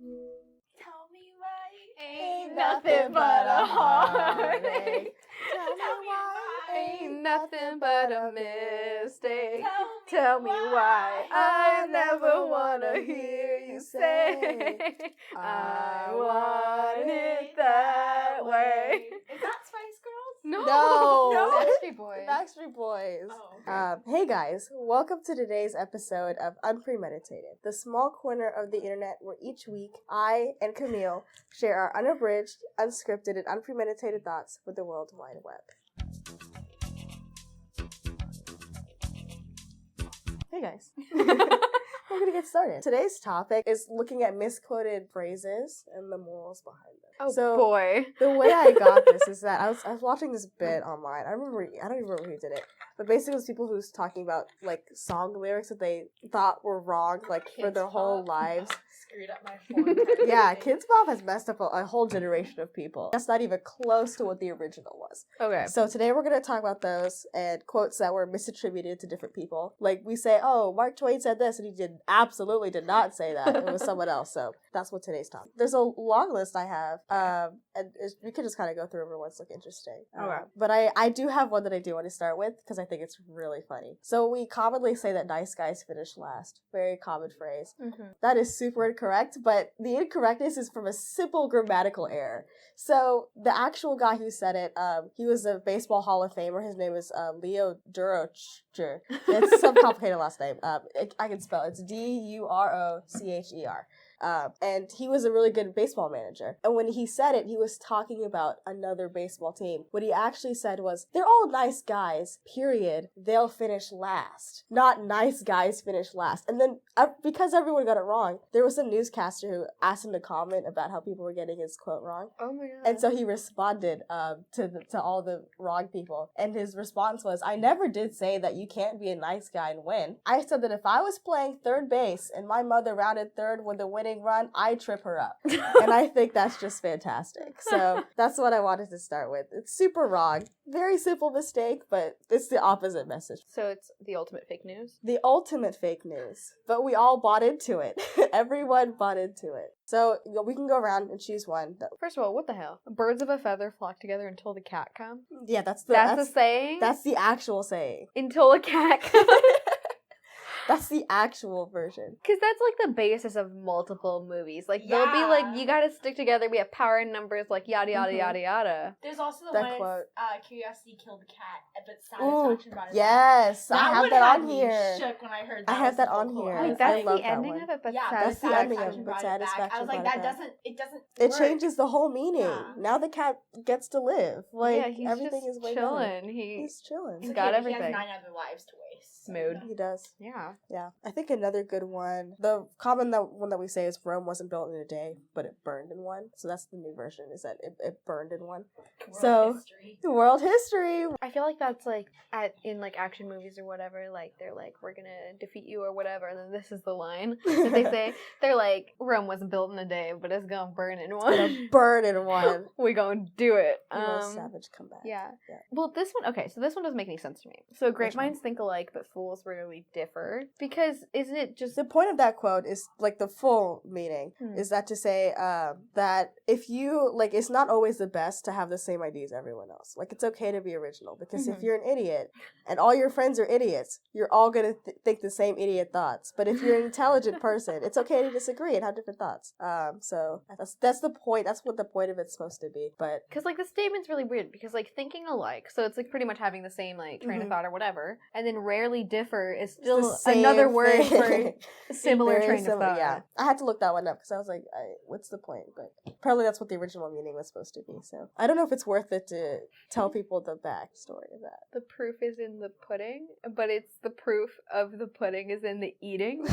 Tell me why ain't nothing but a heartache. Tell me why ain't nothing but a mistake. Tell me why I never wanna hear you say I want it that way. Is that Spice Girls? No. Backstreet Boys. Backstreet Boys. Oh, okay. Hey guys, welcome to today's episode of Unpremeditated, the small corner of the internet where each week I and Camille share our unabridged, unscripted, and unpremeditated thoughts with the World Wide Web. Hey guys. We're gonna get started. Today's topic is looking at misquoted phrases and the morals behind them. Oh So, boy. the way I got this is that I was watching this bit online. I don't even remember who did it. But basically it was people who was talking about like song lyrics that they thought were wrong like for their whole lives. Screwed up my phone. Yeah, Kids Bop has messed up a whole generation of people. That's not even close to what the original was. Okay. So today we're going to talk about those and quotes that were misattributed to different people. Like we say, oh, Mark Twain said this, and he absolutely did not say that. It was someone else. So that's what today's topic. There's a long list I have, and we could just kind of go through everyone's look interesting. Okay. But I do have one that I do want to start with because I think it's really funny. So we commonly say that nice guys finish last. Very common phrase. Mm-hmm. That is super incorrect, but the incorrectness is from a simple grammatical error. So the actual guy who said it, he was a baseball Hall of Famer. His name is Leo Durocher. It's some complicated last name. I can spell it. It's Durocher. And he was a really good baseball manager. And when he said it, he was talking about another baseball team. What he actually said was, they're all nice guys, period. They'll finish last. Not nice guys finish last. And then, because everyone got it wrong, there was a newscaster who asked him to comment about how people were getting his quote wrong. Oh my god. And so he responded to all the wrong people. And his response was, I never did say that you can't be a nice guy and win. I said that if I was playing third base and my mother rounded third with the winning run, I'd trip her up. And I think that's just fantastic. So that's what I wanted to start with. It's super wrong. Very simple mistake, but it's the opposite message. So it's the ultimate fake news? The ultimate fake news. But we all bought into it. Everyone bought into it. So we can go around and choose one. First of all, what the hell? Birds of a feather flock together until the cat comes? Yeah, that's the saying? That's the actual saying. Until a cat comes? That's the actual version. Because that's like the basis of multiple movies. Like they'll be like, you gotta stick together, we have power in numbers, like yada yada yada yada. There's also the That one, quote. Curiosity killed the cat, but satisfaction brought it yes, back. I have one that had on me here. shook when I heard I that. have was that the on full here. quote. I was That's I like, love the that ending one. of it, but yeah, That's the ending of satisfaction it, brought but it back. I satisfaction was like, brought it that back. doesn't It work. changes the whole meaning. Yeah. Now the cat gets to live. Like yeah, he's everything just is way chilling. better. He's chilling. It's got okay, but everything. He has 9 other lives to waste. So, Mood. He does. Yeah. Yeah. I think another good one, the common one that we say is Rome wasn't built in a day, but it burned in one. So that's the new version, is that it burned in one. World history. World history. I feel like that's like in like action movies or whatever, like they're like, we're gonna defeat you or whatever, and then this is the line that they say. They're like, Rome wasn't built in a day, but it's gonna burn in one. It's gonna burn in one. We gonna do it. Savage comeback. Yeah. Yeah. Well, this one, okay, so this one doesn't make any sense to me. So great minds think alike, but fools rarely differ. Because isn't it just... The point of that quote is, like, the full meaning is that to say that if you, like, it's not always the best to have the same ideas as everyone else. Like, it's okay to be original, because if you're an idiot and all your friends are idiots, you're all gonna think the same idiot thoughts. But if you're an intelligent person, it's okay to disagree and have different thoughts. So that's the point. That's what the point of it's supposed to be. But because like the statement's really weird, because like thinking alike, so it's like pretty much having the same like train of thought or whatever, and then rarely differ is still another word for similar train of thought. Yeah, I had to look that one up because I was like, what's the point? But apparently that's what the original meaning was supposed to be. So I don't know if it's worth it to tell people the backstory of that. The proof is in the pudding, but it's the proof of the pudding is in the eating.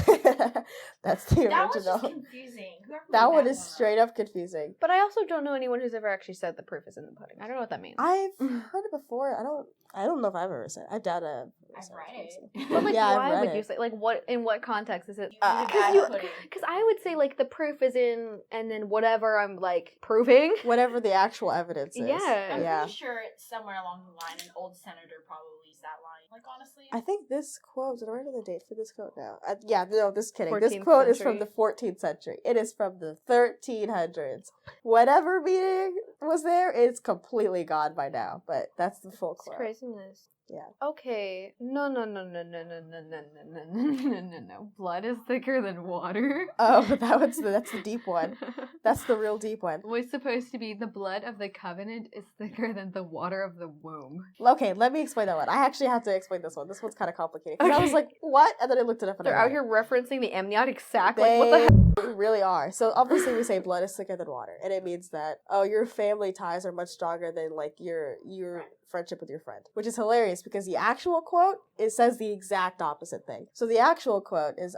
That's the original. That was just confusing. That one is straight up confusing. But I also don't know anyone who's ever actually said the proof is in the pudding. I don't know what that means. I've heard it before. I don't know if I've ever said it. I doubt I've read it. But like, Yeah, I've why read would it. you say, like, what, in what context is it? You Because I would say, like, the proof is in, and then whatever I'm, like, proving. Whatever the actual evidence is. Yeah. I'm Yeah. pretty sure somewhere along the line, an old senator probably used that line. Like, honestly. I think this quote, did I write the date for this quote now? Yeah, no, just kidding. 14th This quote is from century. the 14th century. It is from the 1300s. Whatever meaning was there, it's completely gone by now, but that's the full It's quote. craziness. Yeah. Okay. No. Blood is thicker than water. Oh, that's the deep one. That's the real deep one. Was supposed to be the blood of the covenant is thicker than the water of the womb. Okay, let me explain that one. I actually have to explain this one. This one's kind of complicated. Because I was Okay. like, what? And then I looked it up and They're I out read here referencing the amniotic sac. it. Like, what the heck? They really are. So obviously we say blood is thicker than water. And it means that, oh, your family ties are much stronger than like your friendship with your friend. Which is hilarious because the actual quote, it says the exact opposite thing. So the actual quote is,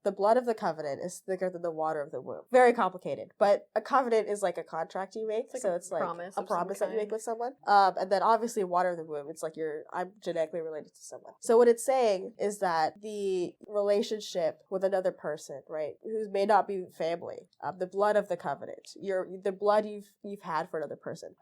the blood of the covenant is thicker than the water of the womb. Very complicated. But a covenant is like a contract you make. It's like so a it's like promise a of some promise that you make kind. with someone. And then obviously water of the womb, it's like I'm genetically related to someone. So what it's saying is that the relationship with another person, right, who may not be family, the blood of the covenant, the blood you've had for another person,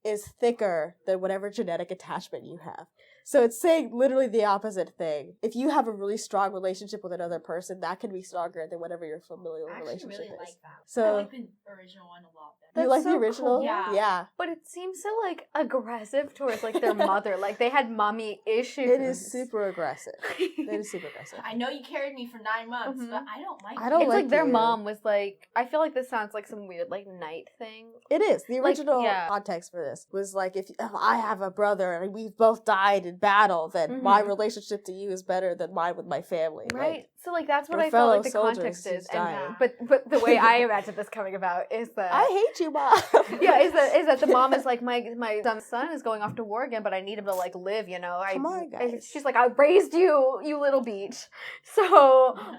is thicker than whatever genetic attachment you have. So it's saying literally the opposite thing. If you have a really strong relationship with another person, that can be stronger than whatever your familial I actually relationship really is. like that. So- I like the original one a lot better. You That's like the so original? cool. Yeah. But it seems so, like, aggressive towards, like, their mother. Like, they had mommy issues. It is super aggressive. It is super aggressive. I know you carried me for 9 months, Mhm. but I don't like I don't It's you. like their you. mom was like, I feel like this sounds like some weird, like, night thing. It is. The Like, original yeah. context for this was like, if I have a brother and we've both died in battle, then my Mhm. relationship to you is better than mine with my family. Right? Like, So, like, that's what your I felt like fellow the soldiers context who's is. dying. But the way I imagine this coming about is that... I hate you, Mom. yeah, is that the mom is like, my son is going off to war again, but I need him to, like, live, you know. Come on, guys. She's like, I raised you, you little beach. So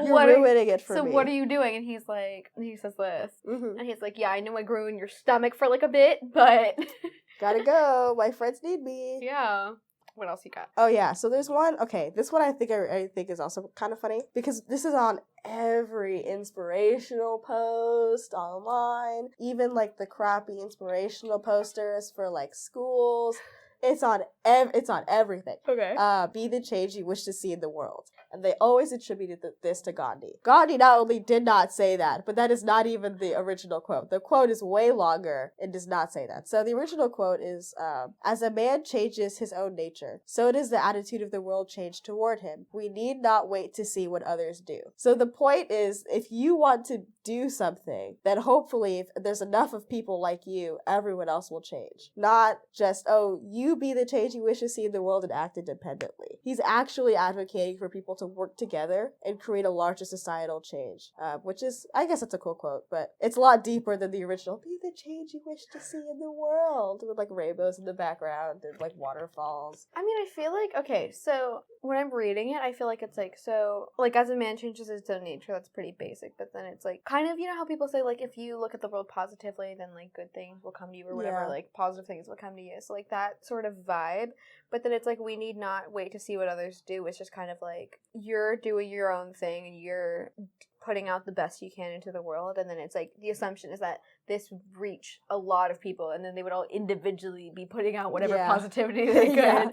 You're what ruining it for so me. what are you doing? And he's like, he says this. Mm-hmm. And he's like, yeah, I know I grew in your stomach for like a bit, but Gotta go. My friends need me. yeah. What else you got? Oh yeah, so there's one. Okay, this one I think is also kind of funny because this is on every inspirational post online, even like the crappy inspirational posters for like schools. It's on everything. Okay. Be the change you wish to see in the world. And they always attributed this to Gandhi. Gandhi not only did not say that, but that is not even the original quote. The quote is way longer and does not say that. So the original quote is, as a man changes his own nature, so it is the attitude of the world changed toward him. We need not wait to see what others do. So the point is, if you want to do something, then hopefully if there's enough of people like you, everyone else will change. Not just, oh, you be the change you wish to see in the world and act independently. He's actually advocating for people to work together and create a larger societal change, which is, I guess it's a cool quote, but it's a lot deeper than the original, be the change you wish to see in the world, with like rainbows in the background and like waterfalls. I mean, I feel like, okay, so when I'm reading it, I feel like it's like, so, like, as a man changes his own nature, that's pretty basic, but then it's like, kind of, you know how people say, like, if you look at the world positively, then, like, good things will come to you or whatever, Yeah. like, positive things will come to you, so, like, that sort of vibe, but then it's like, we need not wait to see what others do, it's just kind of like, you're doing your own thing, and you're putting out the best you can into the world, and then it's like, the assumption is that this would reach a lot of people, and then they would all individually be putting out whatever Yeah. positivity they could. Yeah.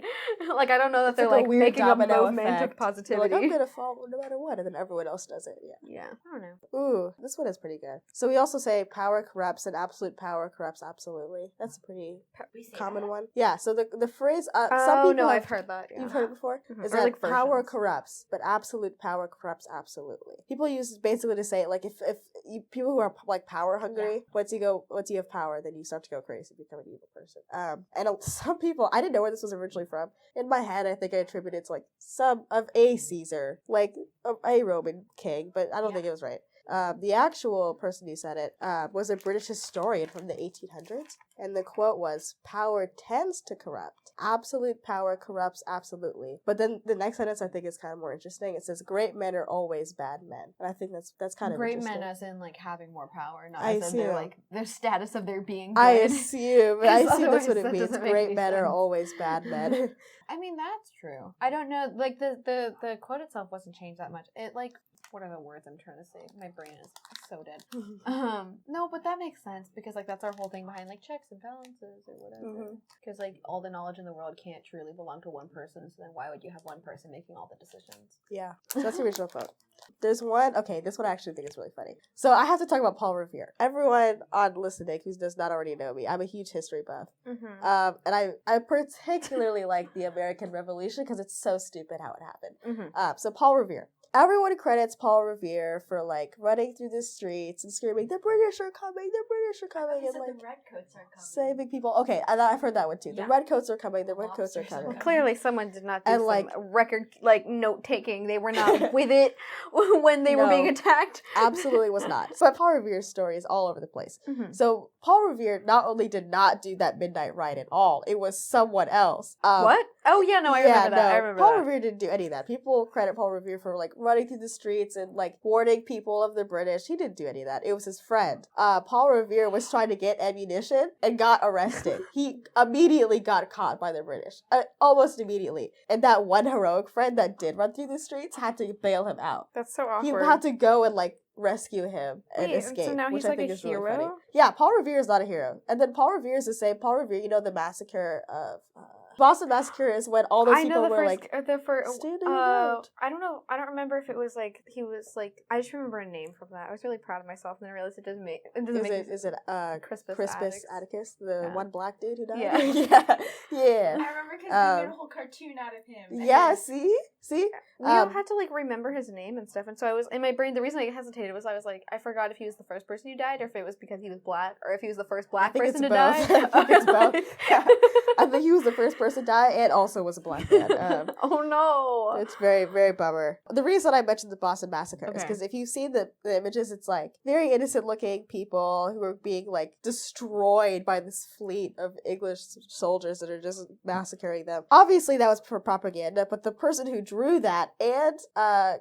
Like, I don't know that It's they're like a like weird making a domino movement effect. of They're positivity. like, I'm gonna follow no matter what, and then everyone else does it. Yeah. Yeah, I don't know. Ooh, this one is pretty good. So we also say power corrupts and absolute power corrupts absolutely. That's a pretty We say common that? one. Yeah, so the phrase, some Oh people no, have- I've heard that. Yeah. You've heard it before? Mhm. Is Or, that like, power versions. corrupts, but absolute power corrupts absolutely. People use it basically to say, like, if people who are, like, power hungry, once you have power, then you start to go crazy, become an evil person. And some people, I didn't know where this was originally from. In my head, I think I attributed it to, like, some of a Caesar, like, a Roman king, but I don't think it was right. The actual person who said it was a British historian from the 1800s. And the quote was, "Power tends to corrupt. Absolute power corrupts absolutely." But then the next sentence I think is kind of more interesting. It says, "Great men are always bad men." And I think that's kind of great interesting. men as in like having more power, not I as in their assume. like their status of their being good. I assume that's otherwise what it that means. doesn't make Great any men are sense. always bad men. I mean, that's true. I don't know. Like the quote itself wasn't changed that much. It like, what are the words I'm trying to say? My brain is so dead. No, but that makes sense because like that's our whole thing behind like checks and balances or whatever. Because like all the knowledge in the world can't truly belong to one person. So then why would you have one person making all the decisions? Yeah, so that's the original quote. There's one, okay, this one I actually think is really funny. So I have to talk about Paul Revere. Everyone on listening who does not already know me, I'm a huge history buff. And I particularly like the American Revolution because it's so stupid how it happened. So Paul Revere. Everyone credits Paul Revere for like running through the streets and screaming, "The British are coming! The British are coming!" and like the redcoats are coming. saving people. Okay, I've heard that one too. The redcoats are coming. The redcoats are Lobsters are coming. Well, clearly someone did not do And, some like- record like note taking. They were not with it when they were being No. attacked. Absolutely was not. But Paul Revere's story is all over the place. So Paul Revere not only did not do that midnight ride at all, it was someone else. What? Oh yeah, no, I remember that. I remember Paul that. Revere didn't do any of that. People credit Paul Revere for like running through the streets and like warning people of the British. He didn't do any of that. It was his friend. Paul Revere was trying to get ammunition and got arrested. He immediately got caught by the British. Almost immediately. And that one heroic friend that did run through the streets had to bail him out. That's so awkward. He had to go and like rescue him and Wait, escape. so now he's which I like think a is really funny. hero? Yeah, Paul Revere is not a hero. And then Paul Revere is the same. Paul Revere, you know, the massacre of Boston Massacre is when all those I people know were like the first. standing around. I don't know. I don't remember if it was like he was like. I just remember a name from that. I was really proud of myself, and then I realized it doesn't make. It doesn't make. Is it Crispus Atticus, the one black dude who died? Yeah. yeah. I remember because they made a whole cartoon out of him. Yeah, see? We all had to like remember his name and stuff, and so I was in my brain. The reason I hesitated was I was like, I forgot if he was the first person who died, or if it was because he was black, or if he was the first black person to die. I think it's both. I think he was the first person to die, and also was a black man. Oh no! It's very, very bummer. The reason I mentioned the Boston Massacre is Okay. because if you see the images, it's like very innocent looking people who are being like destroyed by this fleet of English soldiers that are just massacring them. Obviously that was for propaganda, but the person who drew that and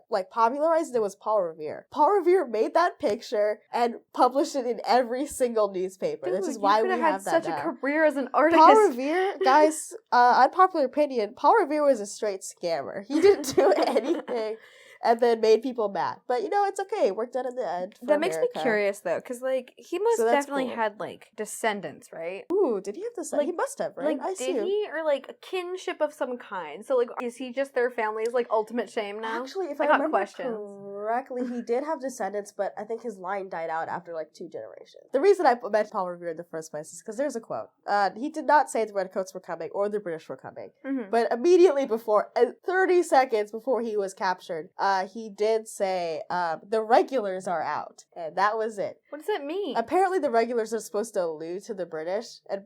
like popularized it was Paul Revere. Paul Revere made that picture and published it in every single newspaper. Dude, This is you why could we have have had that such now. a career as an artist. Paul Revere, guys, unpopular opinion, Paul Revere was a straight scammer. He didn't do anything and then made people mad. But, you know, it's okay. It worked out in the end for That makes me America. curious though, because like he must So that's definitely cool. had like descendants, right? Ooh, did he have to say? Like- He must have, right? Like, I did assume. he, or like a kinship of some kind? So like, is he just their family's like ultimate shame now? Actually, if I I, got remember questions. correctly, he did have descendants, but I think his line died out after like 2 generations. The reason I met Paul Revere in the first place is because there's a quote. He did not say the Redcoats were coming or the British were coming, but immediately before, 30 seconds before he was captured, he did say, the regulars are out. And that was it. What does that mean? Apparently the regulars are supposed to allude to the British, and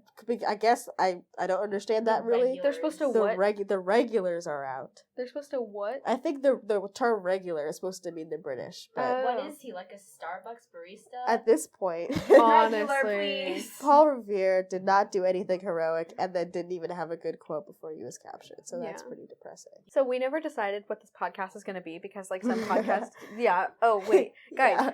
I guess I don't understand that The really. They're supposed to The what? the regulars are out. They're supposed to what? I think the term regular is supposed to mean the British, but What is he, like a Starbucks barista? at this point, Honestly. Regular, please. Paul Revere did not do anything heroic and then didn't even have a good quote before he was captured, so that's Yeah. pretty depressing. So we never decided what this podcast is going to be because like some podcasts, yeah. Oh wait, guys. Yeah.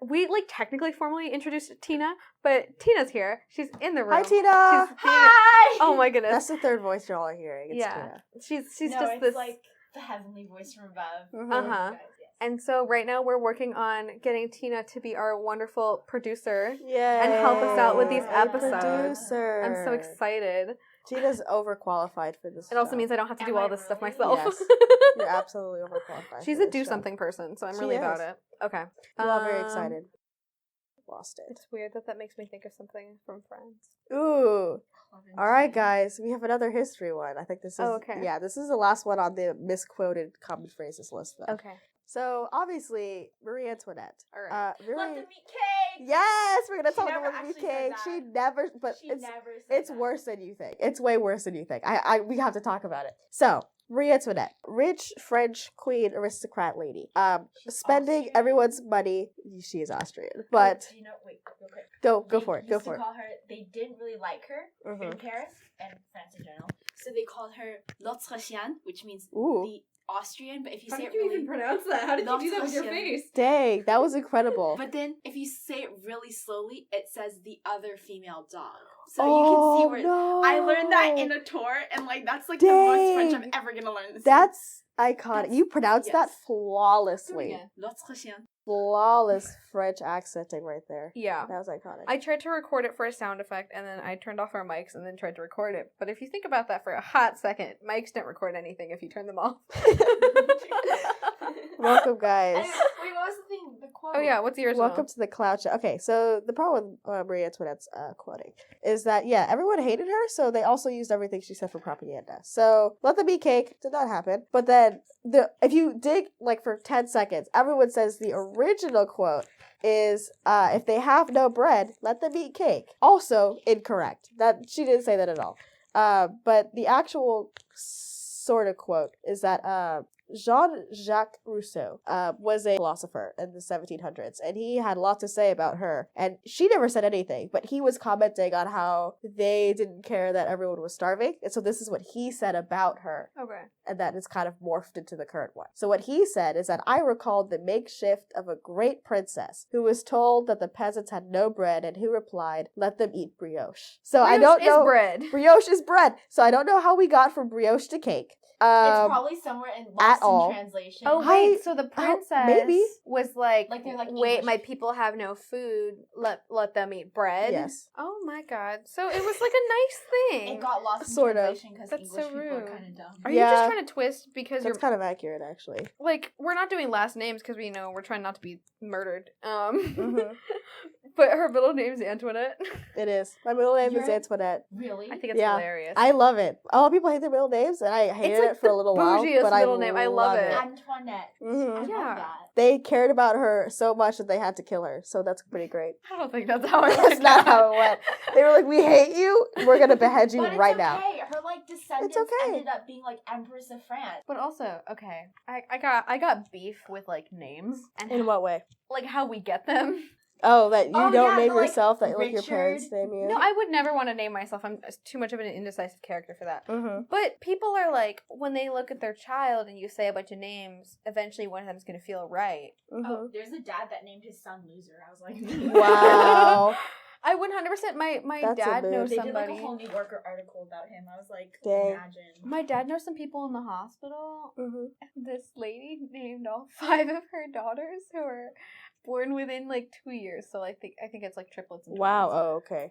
We like technically formally introduced Tina, but Tina's here. She's in the room. Hi, Tina! She's being- Hi! Oh my goodness. That's the third voice you're all hearing. It's Yeah. Tina. She's no, just it's this. like the heavenly voice from above. Uh-huh. Guys, yes. And so right now we're working on getting Tina to be our wonderful producer. Yay. And help us out with these A episodes. producer. I'm so excited. Tina's overqualified for this It also job. means I don't have to do Am all I this stuff really? myself. Yes. You're absolutely overqualified. She's for a this do job. something person, so I'm She really about is. it. Okay. We're all very Um, excited. Lost it. It's weird that makes me think of something from Friends. Ooh. All right, guys. We have another history one. I think this is. Oh, okay. Yeah, this is the last one on the misquoted common phrases list, though. Okay. So obviously, Marie Antoinette. All right. Let Marie. them eat cake! Yes, we're gonna She talk never about the actually cake. said She that. never, but She it's never said it's that. worse than you think. It's way worse than you think. We have to talk about it. So Marie Antoinette, rich French queen aristocrat lady. Spending Austrian? everyone's money. She is Austrian, but Do you know? Wait, real quick. go They for it. used Go to for it. call her. They didn't really like her in Paris and France in general, so they called her l'Autrichienne, which means Ooh. the Austrian. But if you How say did it you really, even pronounce that? How did you do that with your L'Autrichienne. face? Dang, that was incredible. But then if you say it really slowly, it says the other female dog. So oh, you can see where no. I learned that in a tour, and like that's like the most French I'm Dang. ever gonna learn. This That's iconic. That's- You pronounced that yes. flawlessly. year. L'Autrichienne. Flawless French accenting right there. Yeah. That was iconic. I tried to record it for a sound effect, and then I turned off our mics and then tried to record it. But if you think about that for a hot second, mics don't record anything if you turn them off. Welcome, guys. Wait, what was the thing? The quote. Oh yeah, what's yours? Welcome to the Cloud Show. Okay, so the problem with Marie Antoinette's quoting is that, yeah, everyone hated her, so they also used everything she said for propaganda. So, let them eat cake, did not happen. But then, if you dig, like, for 10 seconds, everyone says the original quote is, if they have no bread, let them eat cake. Also incorrect. That she didn't say that at all. But the actual sort of quote is that, Jean-Jacques Rousseau was a philosopher in the 1700s, and he had a lot to say about her. And she never said anything, but he was commenting on how they didn't care that everyone was starving. And so this is what he said about her. Okay. And that is kind of morphed into the current one. So what he said is that I recalled the makeshift of a great princess who was told that the peasants had no bread, and who replied, let them eat brioche. So I don't Is know. bread. Brioche is bread. So I don't know how we got from brioche to cake. It's probably somewhere in lost all. in translation. Oh wait, so the princess maybe. was like, Like, they're like wait, English. my people have no food. Let them eat bread. Yes. Oh my god. So it was like a nice thing. It got lost in Sort of. translation because That's English so people are rude. kind of dumb. Are Yeah. you just trying to twist because That's you're kind of accurate, actually. like we're not doing last names because we know we're trying not to be murdered. Mhm. But her middle name's Antoinette. It is. My middle name is You're- Antoinette. Really? I think it's Yeah. hilarious. I love it. A lot of people hate their middle names, and I hated like it for the a little while. bougiest But middle I name. I love it. Antoinette. I Mhm. Yeah. love that. They cared about her so much that they had to kill her, so that's pretty great. I don't think that's how it That's went. not how it went. They were like, we hate you, we're gonna behead you But it's right okay. now. Her like descendants okay. ended up being like Empress of France. But also, okay, I got beef with like names and In what way? like how we get them. Oh, that you Oh, don't yeah, name the, like, yourself, that like your Richard- parents name you. No, I would never want to name myself. I'm too much of an indecisive character for that. Mm-hmm. But people are like, when they look at their child and you say a bunch of names, eventually one of them's gonna feel right. Mm-hmm. Oh, there's a dad that named his son Loser. I was like, Wow. I 100%. My That's a dad mood. knows They did somebody. like a whole New Yorker article about him. I was like, Dang. imagine. My dad knows some people in the hospital. Mm-hmm. This lady named all 5 of her daughters who were born within like 2 years. So I think it's like triplets and Wow. twins. Oh, okay.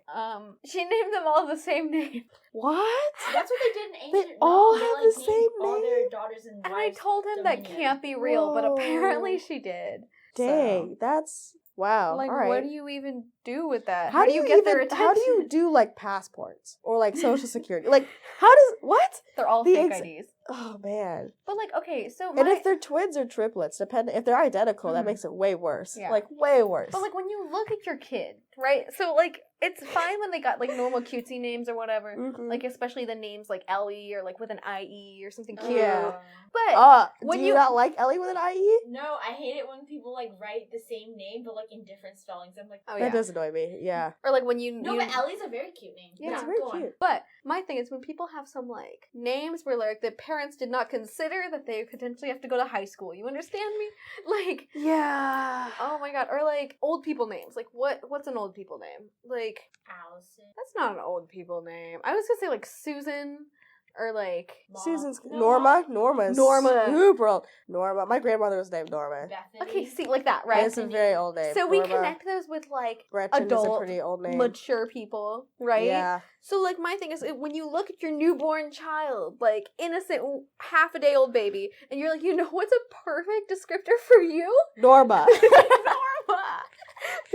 She named them all the same name. What? That's what they did in They ancient all Rome. They have like the named same all name? their daughters and And I wives told him that Dominion. can't be real, but Whoa. apparently she did. Dang, that's wow. Like, All right. what do you even do with that? How do you get their even? attention? How do you do like passports or like social security? Like, how does what? They're all The fake ex- IDs. Oh man. But like, okay, so And if they're twins or triplets, if they're identical, that Mhm. makes it way worse. Yeah. Like way worse. But like when you look at your kid, right? So like it's fine when they got like normal cutesy names or whatever. Mhm. Like especially the names like Ellie or like with an IE or something cute. Yeah. But do when you you- not like Ellie with an IE? No, I hate it when people like write the same name but like in different spellings. I'm like, oh That yeah. does annoy me. Yeah. Or like when you no, you, but Ellie's a very cute name. Yeah, it's very go on. cute. But my thing is when people have some like names where like the parents did not consider that they potentially have to go to high school. You understand me? Like Yeah. oh my god, or like old people names. Like what's an old people name? Like Allison. that's not an old people name. I was gonna say like Susan or like Susan's No, Norma. Norma's Norma. super old. Norma. My grandmother was named Norma. Bethany. okay, see like that, right? It's a very old name. So we Norma. connect those with like Gretchen is a adult, pretty old name. mature people, right? Yeah. So like my thing is when you look at your newborn child, like innocent half a day old baby, and you're like, you know what's a perfect descriptor for you? Norma. Norma.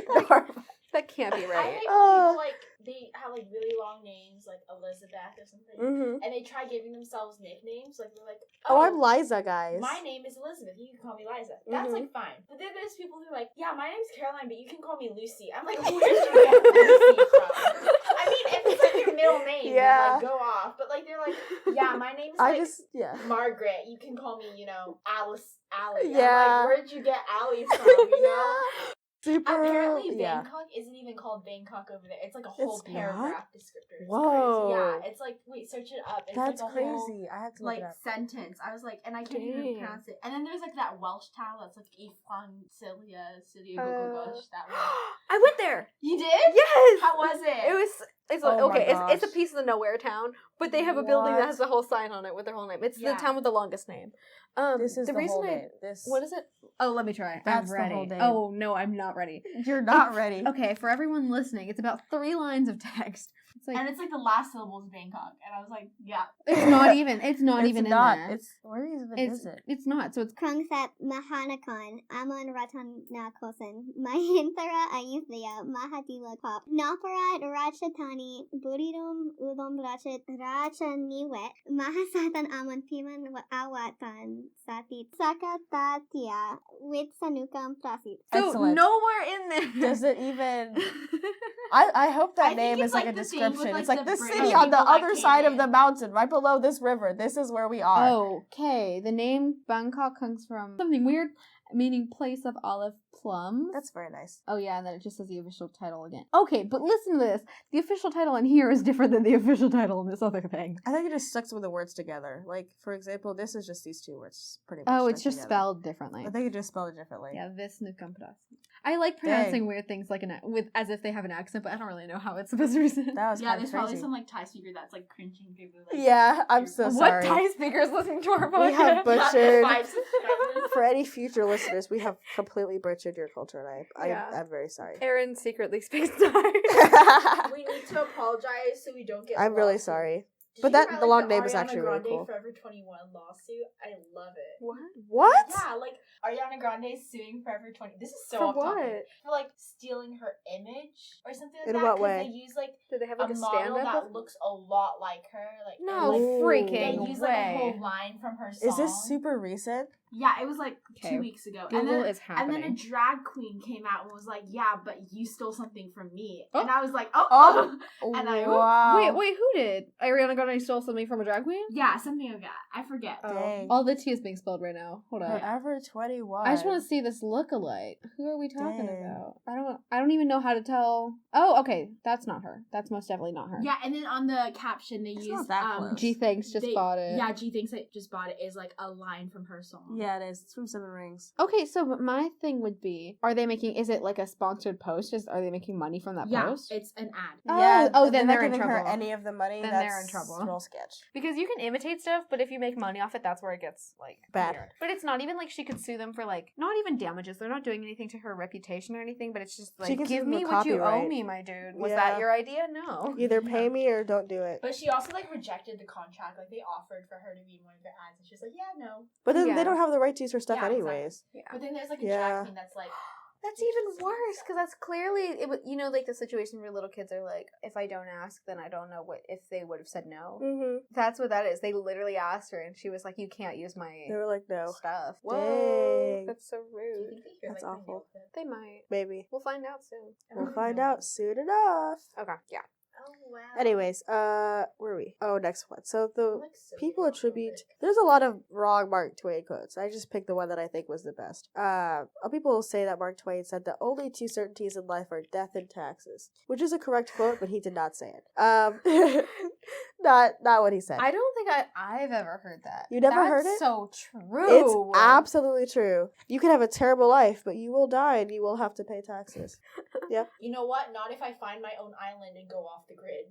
Norma. That can't be I right. hate when people like they have like really long names like Elizabeth or something, Mm-hmm. and they try giving themselves nicknames. Like they're like, Oh, I'm Liza, guys. My name is Elizabeth. You can call me Liza. That's Mhm. like fine. But then there's people who are like, yeah, my name's Caroline, but you can call me Lucy. I'm like, where did you get Lucy from? I mean, if it's like your middle name. Yeah. Like, go off. But, like, they're like, yeah, my name's, Margaret. You can call me, Alice, Allie. Yeah. I'm like, where'd you get Allie from, you know? Super. Apparently, Bangkok isn't even called Bangkok over there. It's like a whole paragraph descriptor. It's Whoa. crazy. Yeah, it's like, wait, search it up. It's That's like a crazy. whole, I have to look it up. sentence. I was like, and I can't even pronounce it. And then there's like that Welsh town that's like Cilia Gogogosh. That one. I went there. You did? Yes. How was it? It's Oh okay. my It's a piece of the nowhere town, but they have a building that What? has a whole sign on it with their whole name. It's the town with the longest name. This is the the reason whole name. What is it? Oh, let me try. That's I'm the ready. whole name. Oh, no, I'm not ready. You're not ready. Okay, for everyone listening, it's about 3 lines of text. It's like, And it's like the last syllable is Bangkok. And I was like, yeah. it's not even. It's not even in there. It's where even It's is it? it's not. So it's Krungsat Mahanakan, Amon Ratanakosan, Mahintara Ayuthaya, Mahadila Pop, Naparat Rachatani, Buridum Udom Rachat Rachaniwet, Mahasatan Amon Piman Awatan, Satit, Sakatatia, with Sanukam Prasit. so Excellent. nowhere in there. Does it even? I hope that I think name it's is like like a the thing description. with, like, It's like the the British city on the people that other came side of in. the mountain, right below this river. This is where we are. Okay, the name Bangkok comes from something weird, meaning place of olive plums. That's very nice. Oh yeah, and then it just says the official title again. Okay, but listen to this. The official title in here is different than the official title in this other thing. I think it just stuck some of the words together. Like, for example, this is just these 2 words, pretty much. Oh, it's stuck just together. spelled differently. I think it just spelled it differently. Yeah, Visnukampras. I like pronouncing weird things like with as if they have an accent, but I don't really know how it's supposed to be said. That was Yeah, kind there's of crazy. probably some like Thai speaker that's like cringing through the like. Yeah, I'm so sorry. What Thai speakers listening to our podcast? We have butchered. 5 subscribers. For any future listeners, we have completely butchered your culture, and Yeah. I'm very sorry. Aaron secretly speaks Thai. We need to apologize so we don't get. I'm really lawsuit. sorry. Did But you that- hear the about, long like, name is Ariana actually really Grande cool. Forever 21 lawsuit. I love it. What? What? Yeah, like Ariana Grande is suing Forever 20. This is so For off topic. what? For like stealing her image or something like In that. what 'cause way? They use like Did they have a like a model stand that up? looks a lot like her. Like No and, like, Ooh. they freaking use like a way. whole line from her song. Is this super recent? Yeah, it was like Okay. 2 weeks ago. Google and then, is and then a happening. drag queen came out and was like, "Yeah, but you stole something from me." Oh. And I was like, Oh. And I- wow. Wait, who did? Ariana Grande stole something from a drag queen? yeah, something like that. I forget. Oh. Dang. All the T is being spelled right now. Hold on. Forever 21. I just want to see this lookalike. Who are we talking Dang. about? I don't even know how to tell. Oh, okay, that's not her. That's most definitely not her. Yeah, and then on the caption they It's use not that close. G thanks just bought it. Yeah, G thinks it just bought it is like a line from her song. Yeah, it is. It's from Seven Rings. Okay, so my thing would be, is it like a sponsored post? Are they making money from that Yeah, post? it's an ad. Oh, Yeah. oh, if then not they're in giving her trouble. any of the money. Then that's they're in trouble. Real sketch. Because you can imitate stuff, but if you make money off it, that's where it gets like Bad. weird. But it's not even like she could sue them for like not even damages. They're not doing anything to her reputation or anything. But it's just She like can sue give them me for what you owe copyright. me, my dude. Was Yeah. that your idea? No. Either pay me or don't do it. But she also like rejected the contract. Like they offered for her to be in one of their ads, and she's like, "Yeah, no." But then Yeah. they don't have the right to use her stuff Yeah, anyways. Yeah. But then there's like a Yeah. drag queen that's like, That's even worse because that's clearly it. You know, like the situation where little kids are like, if I don't ask, then I don't know what if they would have said no. Mm-hmm. That's what that is. They literally asked her, and she was like, "You can't use my They were like, no. stuff." Dang. That's so "Do you rude. think they hear That's like my awful. nail clip?" They might. Maybe. We'll find out soon. We'll find out soon enough. Okay. Yeah. Oh wow. Anyways, where are we? Oh, next one. So the I'm, like, so people homophobic. attribute. There's a lot of wrong Mark Twain quotes. I just picked the one that I think was the best. People say that Mark Twain said the only 2 certainties in life are death and taxes, which is a correct quote, but he did not say it. Not what he said. I don't think I've ever heard that. You never That's heard it? So true. It's absolutely true. You can have a terrible life, but you will die and you will have to pay taxes. Yep. You know what? Not if I find my own island and go off the grid.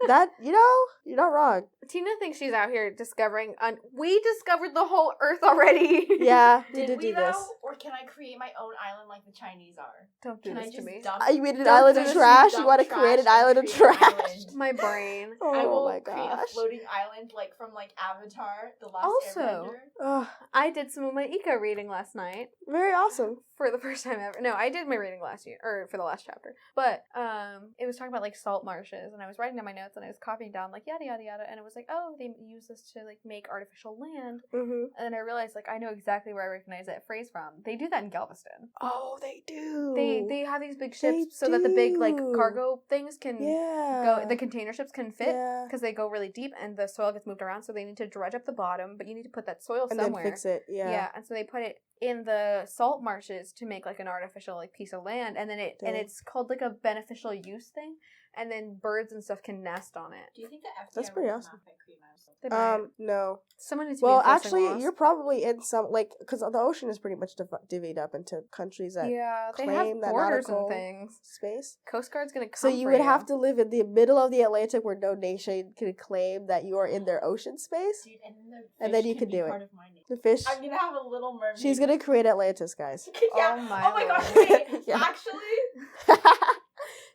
That, you're not wrong. Tina thinks she's out here discovering. We discovered the whole Earth already. Yeah, we Did did we do though? this. Or can I create my own island like the Chinese are? Don't do Can I this to just me. dump? You made an Don't island do of this, trash? dump You want to trash create an and island of create an trash? island? My brain. Oh I will my create a gosh. floating island like from like Avatar, the last Also- Airbender. Ugh, I did some of my eco reading last night very awesome. for the first time ever. No, I did my reading last year, or for the last chapter. But it was talking about like salt marshes, and I was writing down my notes, and I was copying down like yada yada yada, and it was like, oh, they use this to like make artificial land. Mm-hmm. And then I realized like I know exactly where I recognize that phrase from. They do that in Galveston. Oh, they do. They have these big They ships so that the big like do. cargo things can Yeah. go. The container ships can fit Yeah. because they go really deep and the soil gets moved around. So they need to dredge up the bottom, but you need to put that soil And somewhere. then fix it. Yeah. And so they put it in the salt marshes to make like an artificial like piece of land, and then Dang. it's called like a beneficial use thing, and then birds and stuff can nest on it. Do you think the FBI That's pretty would awesome. not pick cream out of something? They might. No. Someone needs to Well, be enforcing actually, laws. you're probably in some, like, because the ocean is pretty much divvied up into countries that yeah, they have claim that borders nautical and things. space. Coast Guard's gonna come. So you for would have to live in the middle of the Atlantic where no nation can claim that you are in their ocean space. Dude, and then, And then you can can be do it. part of my name. The fish. I'm gonna have a little mermaid. She's going to create Atlantis, guys. yeah. Oh my gosh, lord. wait. Yeah. Actually,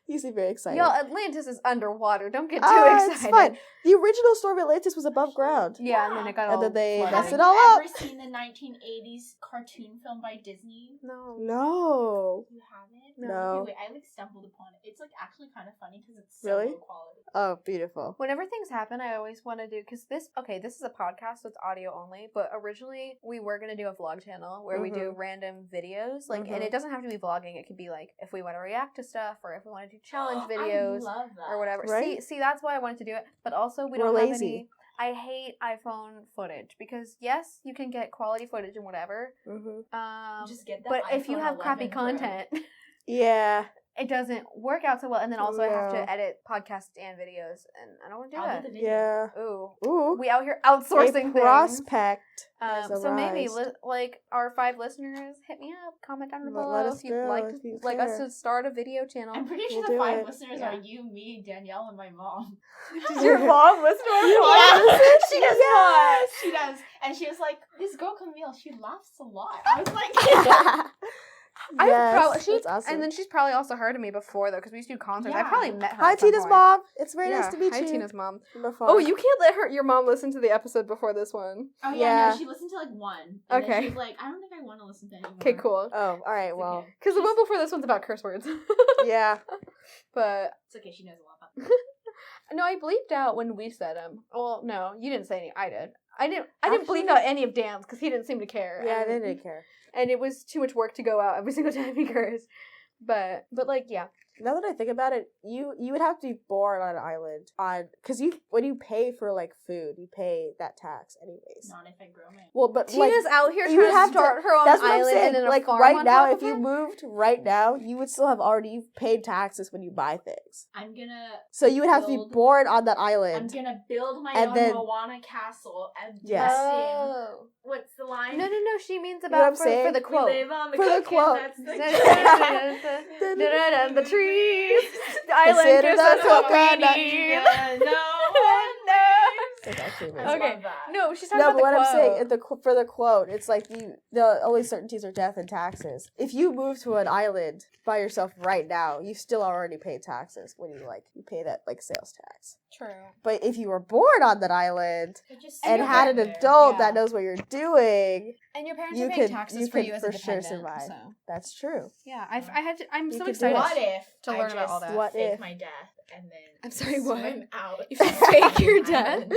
You seem very excited. Y'all, Atlantis is underwater. Don't get too Ah, excited. it's fine. The original story of Atlantis was above ground. Yeah, and then it got all And then they flooded. messed have it all you up. ever seen the 1980s cartoon film by Disney? No. No. You haven't? No. Okay, wait, I like stumbled upon it. It's like actually kind of funny because it's so Really? low quality. Oh, beautiful. Whenever things happen, I always want to do, because this is a podcast, so it's audio only, but originally we were going to do a vlog channel where we do random videos, like, and it doesn't have to be vlogging, it could be like, if we want to react to stuff, or if we want to do challenge videos, I love that. or whatever. Right? See, that's why I wanted to do it, but also we We're don't have lazy. I hate iPhone footage, because yes, you can get quality footage and whatever, Just get that. but if you iPhone have crappy 11 Pro. content, Yeah. it doesn't work out so well, and then also I have No. to edit podcasts and videos, and I don't want to do I'll that. do the video. Yeah. Ooh. Ooh. We out here outsourcing a things. prospect. has So maybe arisen. like our 5 listeners, hit me up, comment down Let below us if you'd know like if you like us care. to start a video channel. I'm pretty sure We'll the do 5 it. listeners Yeah. are you, me, Danielle, and my mom. Does your mom listen to our Yeah, podcast? she does not. She does, and she was like, "This girl Camille, she laughs a lot." I was like, Yes, she's that's awesome. and then she's probably also heard of me before though, because we used to do concerts. I Yeah. probably met her. Hi, at some Tina's point. mom. It's very Yeah, nice to meet hi, you. Tina's mom. From afar. Oh, you can't let your mom listen to the episode before this one. "Oh Yeah. no, she listened to like one." And Okay. Then she was like, "I don't think I want to listen to anymore." Okay, cool. Oh, all right. It's Well, okay. Because the one before this one's about curse words. yeah. But It's okay. She knows a lot about them. no, I bleeped out when we said them. Well, no, you didn't say any. I did. I didn't bleep Actually- out any of Dan's because he didn't seem to care. Yeah, and, they didn't care. And it was too much work to go out every single time he cursed. But like, yeah. Now that I think about it, you would have to be born on an island because when you pay for like food, you pay that tax anyways. Not if I grow my. Well, but Tina's like, out here you would trying have to start her own that's what I'm island saying. and then a Like farm right on now, top if of you it. moved right now, you would still have already paid taxes when you buy things. I'm gonna. So you would have to be Build- born on that I'm island. gonna build my And own then- Moana castle and Yes. Oh. What's the line? No, she means know what I'm about for saying? the We quote. live on the For the cooking, quote. that's the The trees. The island city gives does us what we coconut. need. No one It's actually amazing. I Okay. love that. No, she's talking No, about but what the I'm quote. saying for the quote, it's like the only certainties are death and taxes. If you move to an island by yourself right now, you still already pay taxes when you pay that like sales tax. True. But if you were born on that island It just and seems had an right there. adult Yeah. that knows what you're doing, And your parents You are paying could- taxes you for could you as for a sure dependent. survive. So that's true. yeah, I'm You so could do excited. it. What if to I learn about all just that. What fake if? my death and then I'm sorry, what? swim out? You fake your on the death? island?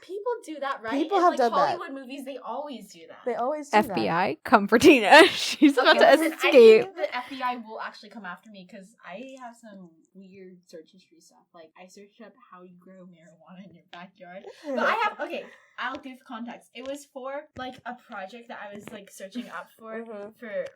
People do that, right? People In, have like, done that. Hollywood movies, they always do that. They always do that. FBI, come for Tina. She's about to listen, escape. I think the FBI will actually come after me because I have some weird search history stuff. Like, I searched up how you grow marijuana in your backyard. But I have, okay, I'll give context. It was for, like, a project that I was, like, searching up for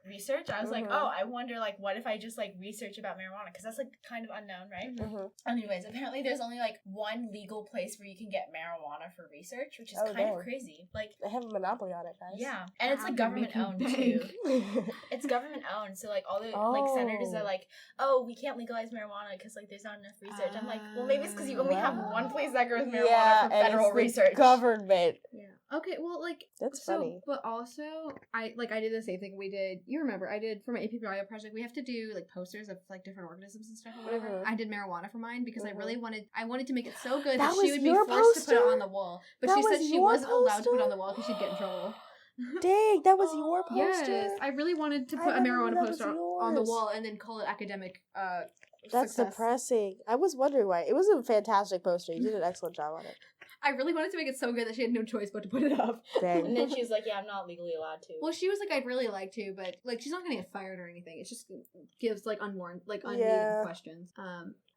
research. I was like, Mhm. oh, I wonder, like, what if I just, like, research about marijuana? Because that's, like, kind of unknown, right? Mhm. Anyways, apparently there's only, like, one legal place where you can get marijuana for research, which is Oh, kind dang. of crazy. Like, They have a monopoly on it, guys. yeah. And it's, like, Wow, government making owned, bank. too. It's government owned, so like all the like senators Oh. are like, oh, we can't legalize marijuana because like there's not enough research. I'm like, well, maybe it's because you only have one place that grows marijuana Yeah, for and federal it's the research. government. Yeah. Okay, well, like, That's so, funny. but also, I did the same thing we did. You remember, I did for my AP Bio project, we have to do, like, posters of, like, different organisms and stuff or whatever. Mhm. I did marijuana for mine because Mhm. I wanted to make it so good That that she was would be your forced to put it poster? on the wall. But That she said was she your wasn't allowed to put it on poster? the wall because she'd get in trouble. Dang, that was your poster? Yes, I really wanted to I put a didn't know marijuana that was poster on the yours. wall and then call it academic That's success. depressing. I was wondering why. It was a fantastic poster. You did an excellent job on it. I really wanted to make it so good that she had no choice but to put it up. Dang. And then she was like, yeah, I'm not legally allowed to. Well, she was like, I'd really like to, but like, she's not gonna get fired or anything. It just gives like unneeded Yeah. questions.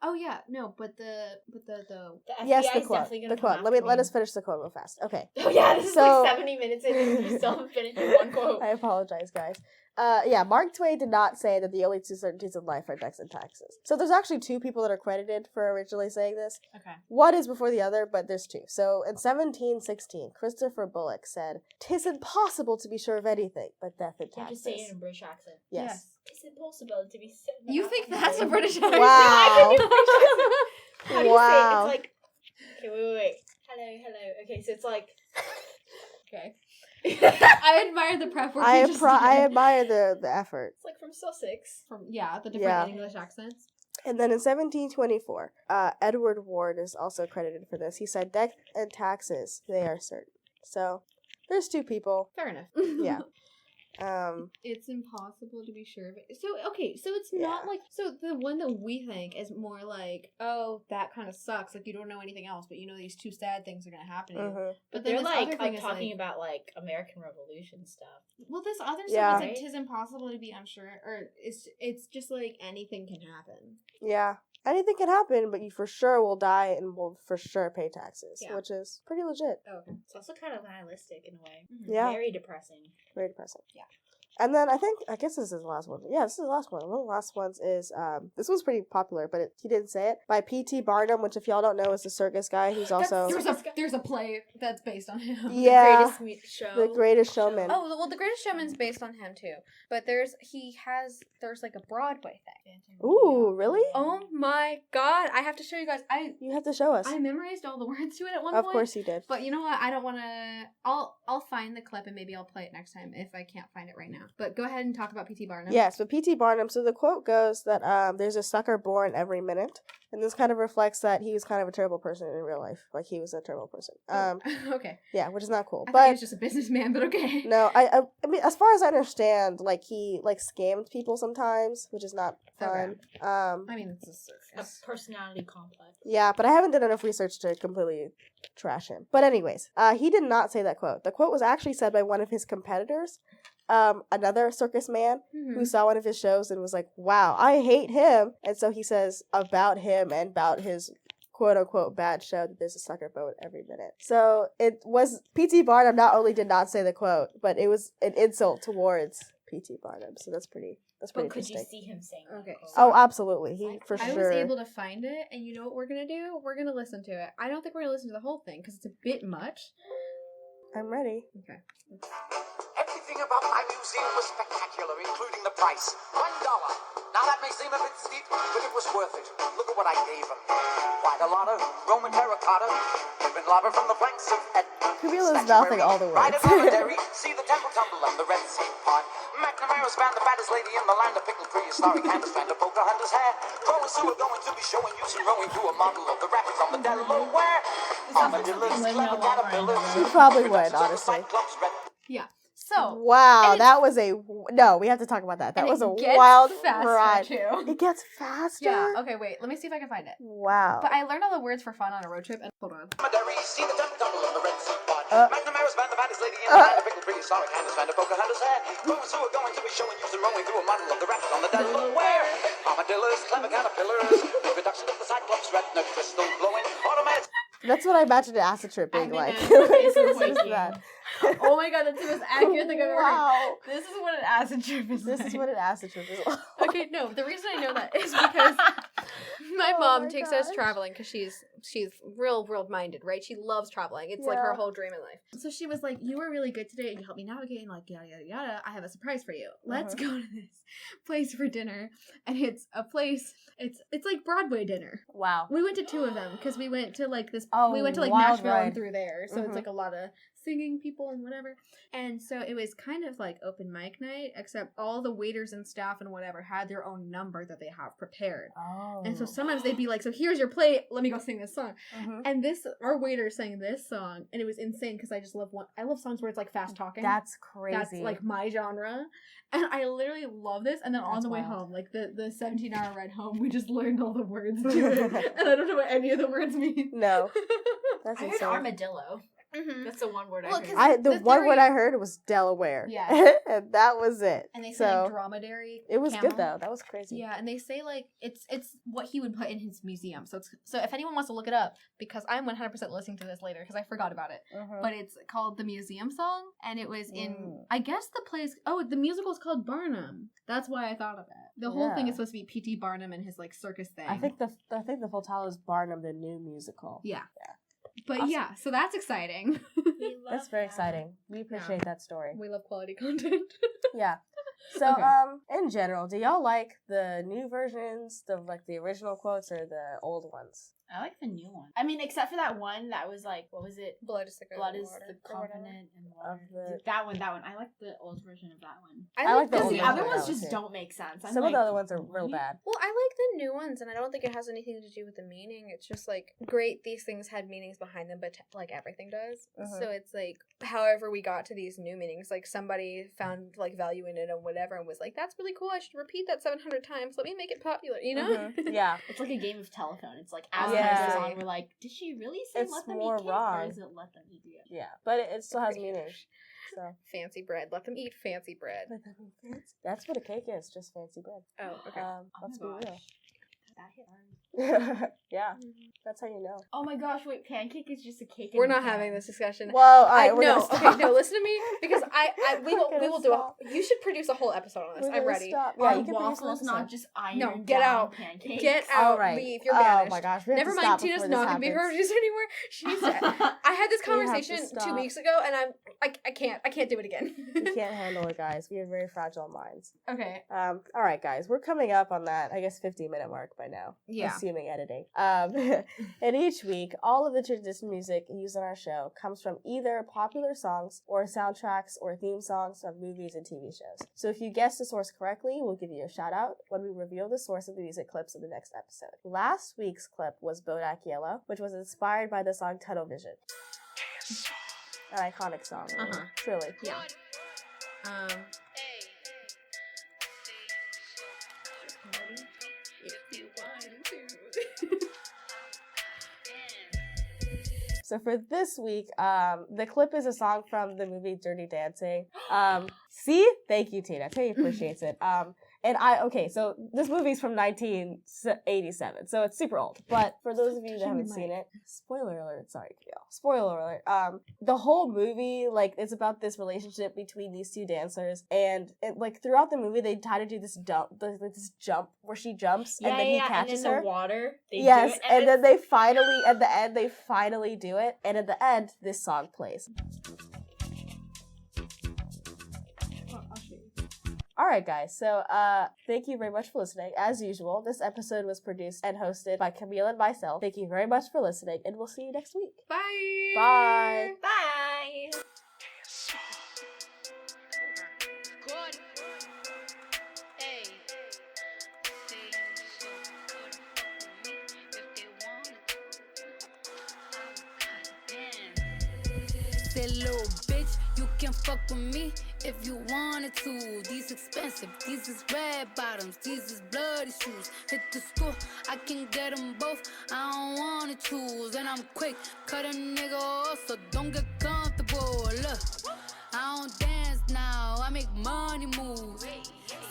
Oh yeah, no, but the The Yes, FBI the is quote. definitely gonna The come quote. Let after me. us finish the quote real fast. Okay. Oh yeah, this is So- like 70 minutes in and you still haven't finished your one quote. I apologize, guys. Yeah, Mark Twain did not say that the only two certainties in life are death and taxes. So there's actually two people that are credited for originally saying this. Okay. One is before the other, but there's two. So in 1716, Christopher Bullock said, "'Tis impossible to be sure of anything but death and Can't taxes." just say it in a British accent. Yes. It's impossible to be certain. You about think anything. that's a British accent? Wow. I can do British accent. How do you say it? Wow. It's like, okay, wait. Hello. Okay, so it's like, okay. I admire the prep work. I you just did. admire the effort. It's like from Sussex. From the different Yeah. English accents. And then in 1724, Edward Ward is also credited for this. He said, "Death and taxes, they are certain." So there's two people. Fair enough. Yeah. It's impossible to be sure of it. So it's Yeah. not like the one that we think is more like, oh, that kind of sucks. Like you don't know anything else, but you know these two sad things are gonna happen to you. Mhm. But then they're this like other thing is, talking like- about like American Revolution stuff. Well, this other Yeah. stuff is like, 'tis impossible to be unsure, or it's just like anything can happen. Yeah. Anything can happen, but you for sure will die and will for sure pay taxes, Yeah. which is pretty legit. Oh, okay. It's also kind of nihilistic in a way. Yeah. Very depressing. Very depressing. Yeah. And then I guess this is the last one. Yeah, this is the last one. One of the last ones is, this one's pretty popular, but he didn't say it, by P.T. Barnum, which if y'all don't know is the circus guy who's also There's a play that's based on him. Yeah. The greatest show. The Greatest Showman. Oh, well, The Greatest Showman's based on him too. But there's like a Broadway thing. Ooh, really? Oh my god, I have to show you guys. You have to show us. I memorized all the words to it at one Of point. course you did. But you know what? I don't want to. I'll find the clip and maybe I'll play it next time if I can't find it right now. But go ahead and talk about P.T. Barnum. Yes, but P.T. Barnum, so the quote goes that there's a sucker born every minute. And this kind of reflects that he was kind of a terrible person in real life. Like, he was a terrible person. Okay. Yeah, which is not cool. I thought he But was just a businessman, but okay. no, I mean, as far as I understand, like, he, like, scammed people sometimes, which is not fun. I mean, it's a A circus. personality complex. Yeah, but I haven't done enough research to completely trash him. But anyways, he did not say that quote. The quote was actually said by one of his competitors, another circus man who saw one of his shows and was like, "Wow, I hate him." And so he says about him and about his quote unquote bad show that there's a sucker boat every minute. So it was P.T. Barnum not only did not say the quote, but it was an insult towards P.T. Barnum. So that's pretty But could you interesting. see him saying that Okay, quote? Oh, absolutely. He for I sure. was able to find it, and you know what we're gonna do? We're gonna listen to it. I don't think we're gonna listen to the whole thing because it's a bit much. I'm ready. Okay. Everything about my museum was spectacular, including the price. $1. Now that may seem a bit steep, but it was worth it. Look at what I gave him. Quite a lot of Roman terracotta, ribbon lava from the flanks of Etna. Camille is Statuary, mouthing all the Rite of words. Dromedary, see the temple tumble and the Red Sea part. McNamara's band, the baddest lady in the land, a pickled prehistoric canvas band, a Pocahontas hair. Growing sewer going to be showing you some rowing through a model of the rapids on the Delaware. Armadillos, clever caterpillars. You probably would, honestly. Cyclops, red Yeah. So Wow, and that was no. We have to talk about that. That and was it a gets wild faster, ride. too. It gets faster. Yeah. Okay. Wait. Let me see if I can find it. Wow. But I learned all the words for fun on a road trip. And hold on. Dromedary, see the temple tumble and the Red Sea part. Uh. McNamara's band, the baddest lady in the land, a pickled prehistoric canvas band, a Pocahontas hair. Growers who are going to be showing you some rowing through a model of the rapids on the Delaware. Armadillos, clever caterpillars, reproduction of the Cyclops, retina crystal glowing, automatic. That's what I imagined an acid trip being like. It's This is quaking. that. Oh my god, that's the most accurate thing I've ever heard. Wow. This is what an acid trip is This like. is what an acid trip is like. Okay, no, the reason I know that is because my Oh mom my takes us gosh. traveling because she's real world minded, right? She loves traveling. It's like her Yeah. whole dream in life. So she was like, "You were really good today, and you helped me navigate, and like yada yada yada. I have a surprise for you. Let's go to this place for dinner, and it's a place. It's like Broadway dinner. Wow. We went to two of them because we went to like this. Oh, we went to like wild Nashville ride. and through there, so Mhm. it's like a lot of singing people and whatever. And so it was kind of like open mic night, except all the waiters and staff and whatever had their own number that they have prepared. Oh. And so sometimes they'd be like, so here's your plate, let me go sing this song. Mhm. And our waiter sang this song, and it was insane because I love songs where it's like fast talking. That's crazy. That's like my genre. And I literally love this. And then on That's the way wild. home, like the 17-hour ride home, we just learned all the words to it. And I don't know what any of the words mean. No. That's I heard insane. armadillo. Mm-hmm. That's the one word Well, I 'cause heard. The the one theory- word I heard was Delaware. Yeah. And that was it. And they say so like dromedary. it was camel. good though. That was crazy. Yeah, and they say like it's what he would put in his museum. So if anyone wants to look it up, because I'm 100% listening to this later because I forgot about it. Mhm. But it's called The Museum Song, and it was in Mm. I guess the place. Oh, the musical is called Barnum. That's why I thought of it. The whole thing Yeah. is supposed to be P.T. Barnum and his like circus thing. I think the full title is Barnum the New Musical. Yeah. Yeah. But Awesome. yeah, so that's exciting. That's very exciting. We appreciate that story. We love quality content. Yeah. So, Okay. in general, do y'all like the new versions, the original quotes, or the old ones? I like the new one. I mean, except for that one that was like, what was it? Blood is thicker Blood than is water, the or whatever. confident and water. Of the- That one. I like the old version of that one. I like the Because old the version other of ones that one, just too. don't make sense. I'm Some of like, the other ones are real what? bad. Well, I like the new ones, and I don't think it has anything to do with the meaning. It's just like great. These things had meanings behind them, but like everything does. Mhm. So it's like, however we got to these new meanings, like somebody found like value in it and whatever, and was like, "That's really cool. I should repeat that 700 times. Let me make it popular." You know? Mhm. Yeah. It's like a game of telephone. It's like as Yeah. time goes on, we're like, did she really say It's let them more eat cake, wrong. or is it let them eat it? Yeah. But it still has meaning. So Fancy bread. Let them eat fancy bread. that's what a cake is, just fancy bread. Oh, okay. Oh Let's be my real. gosh. That hit hard. Yeah, that's how you know. Oh my gosh! Wait, pancake is just a cake. We're in a not pan. having this discussion. Well, all right, we're no, gonna stop. okay, no, listen to me because we We're gonna will stop. do you should produce a whole episode on this. We're I'm gonna ready. Stop. Yeah, Are you can produce an waffles not episode. just iron No, get down out. pancakes? Get out. All right. Leave. You're Oh banished. my gosh. We have Never to mind, stop Tina's before not this gonna be her happens. producer anymore. She needs to. I had this We have to conversation 2 stop. weeks ago, and I can't do it again. We can't handle it, guys. We have very fragile minds. Okay. All right, guys. We're coming up on that, I guess, 15-minute mark by now. Yeah. Assuming editing. And each week, all of the traditional music used on our show comes from either popular songs or soundtracks or theme songs of movies and TV shows. So if you guess the source correctly, we'll give you a shout out when we reveal the source of the music clips in the next episode. Last week's clip was Bodak Yellow, which was inspired by the song Tunnel Vision. An iconic song, really. Uh-huh. Truly. Yeah. So for this week, the clip is a song from the movie Dirty Dancing. See? Thank you, Tina. Tina appreciates it. So this movie's from 1987, so it's super old. But for those of you that haven't seen it, spoiler alert, sorry, Camille. Spoiler alert. The whole movie, like, it's about this relationship between these two dancers, and throughout the movie, they try to do this jump where she jumps, and then he catches and in her. the water. They Yes, do it, and then they finally, at the end, they finally do it, and at the end, this song plays. Alright guys, so thank you very much for listening. As usual, this episode was produced and hosted by Camille and myself. Thank you very much for listening, and we'll see you next week. Bye. Bye! Bye. Say, little bitch, you can fuck with me if you wanted to. These expensive, these is red bottoms, these is bloody shoes. Hit the school, I can get them both, I don't wanna choose. And I'm quick, cut a nigga off, so don't get comfortable. Look, I don't dance now, I make money moves.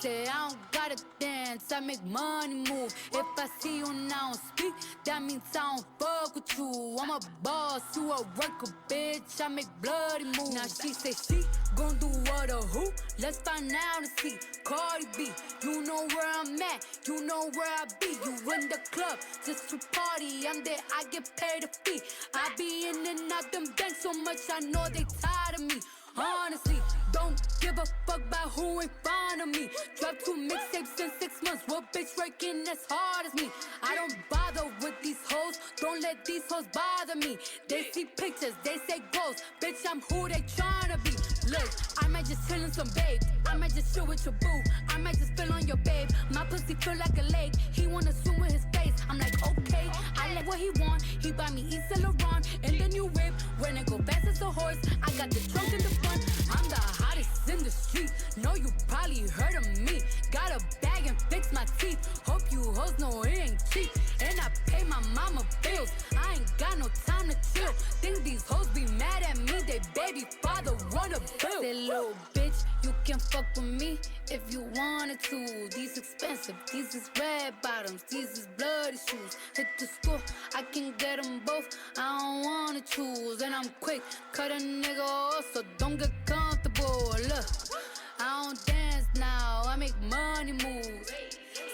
Say I don't gotta dance, I make money move. If I see you now speak, that means I don't fuck with you. I'm a boss, you a worker, bitch, I make bloody moves. Now she say she gon' do what or who? Let's find out and see. Cardi B, you know where I'm at, you know where I be. You in the club, just to party, I'm there, I get paid a fee. I be in and out them banks so much, I know they tired of me. Honestly, don't give a fuck about who in front of me. Dropped 2 mixtapes in 6 months. What bitch working as hard as me? I don't bother with these hoes. Don't let these hoes bother me. They see pictures, they say goals. Bitch, I'm who they tryna be. Look, I might just chill in some babe. I might just chill with your boo. I might just spill on your babe. My pussy feel like a lake. He wanna swim with his face. I'm like, okay, I like what he want. He buy me East Saint Laurent in the new whip. When it go fast as a horse, I got the trunk in the front. I'm the hottest in the street. Know you probably heard of me. Got a bag and fix my teeth. Hope you hoes know it ain't cheap. And I pay my mama bills. I ain't got no time to chill. Think these hoes be mad at me. They baby father wanna bill. Say little bitch, you can fuck with me if you wanted to. These expensive, these is red bottoms, these is bloody shoes. Hit the school, I can get them both. I don't wanna choose, and I'm quick. Cut a nigga off, so don't get comfortable. Look, I don't dance now, I make money moves.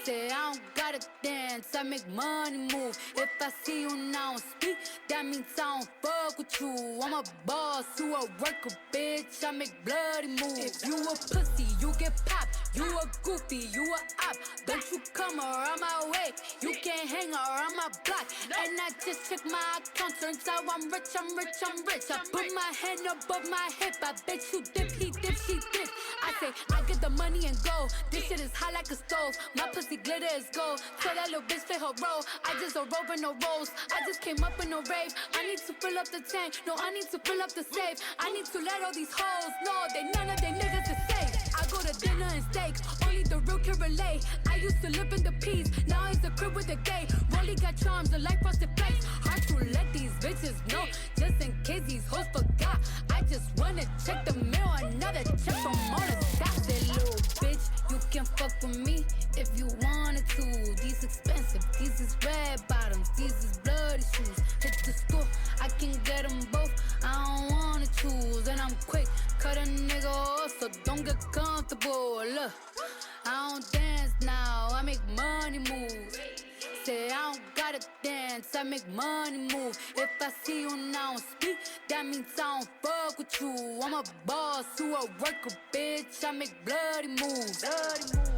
Say I don't gotta dance, I make money move. If I see you now speak, that means I don't fuck with you. I'm a boss, you a worker, bitch, I make bloody moves. If you a pussy, you get popped. You a goofy, you a op. Don't you come around my way, you can't hang around my block. And I just check my account, turns out I'm rich, I'm rich, I'm rich. I put my hand above my hip, I bet you dip, he dip, she dip. I say, I get the money and go. This shit is hot like a stove. My pussy glitter is gold. Tell that little bitch play her role. I just don't roll with no rolls. I just came up in a rave. I need to fill up the tank. No, I need to fill up the safe. I need to let all these hoes know that none of they niggas is safe. I go to dinner and steak. Only the real can relate. I used to live in the peace. Now it's the crib with the gay. Rolly got charms, the life frosted flakes. Hard to let these bitches know. Just in case these hoes forgot. I just wanna check the mail. Another check from all the stocks. That little bitch, you can fuck with me if you wanted to. These expensive, these is red bottoms, these is bloody shoes. Hit the store, I can get them both. I don't wanna choose, and I'm quick. Cut a nigga off, so don't get comfortable. Look, I don't dance now, I make money moves. Say I don't gotta dance, I make money move. If I see you now speak, that means I don't fuck with you. I'm a boss, you a worker, bitch, I make bloody moves. Bloody moves.